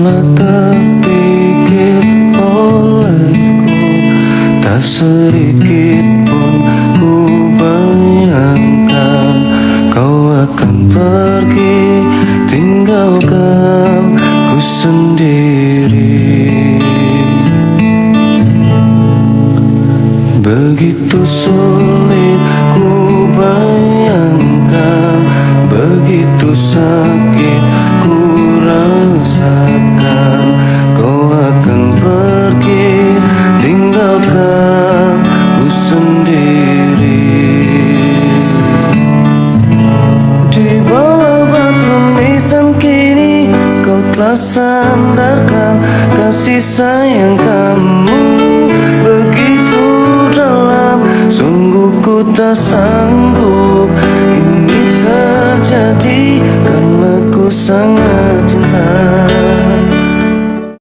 pernah terpikir olehku, tak sedikit pun ku bayangkan kau akan pergi, tinggalkan ku sendiri. Begitu sulit ku bayangkan, begitu sakit ku rasakan kau akan pergi, tinggalkan ku sendiri. Di bawah batu nisan kini kau telah sandarkan kasih sayang kamu begitu dalam. Sungguh ku tak sanggup ini terjadi karena ku sangat cinta.